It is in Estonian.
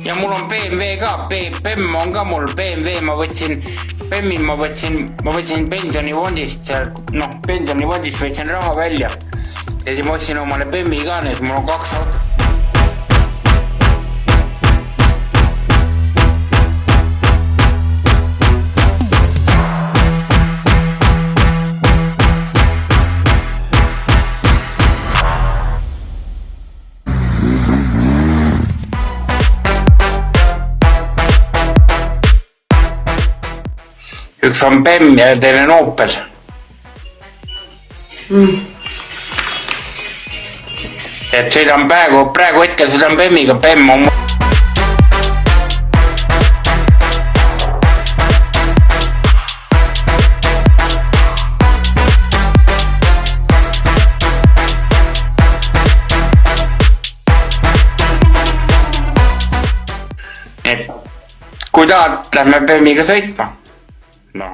ja mul on BMW ka, BEM on ka mul BMW, ma võtsin pensionifondist seal, pensionifondist võtsin raha välja ja siis ma ostsin omale BEM-i ka, nii et mul on 2 autot. Üks on BEM ja teine on Opel. Et sõidan praegu hetkel sõidan BEM-iga, BEM on et kui tahad, lähme BEM-iga sõitma. No.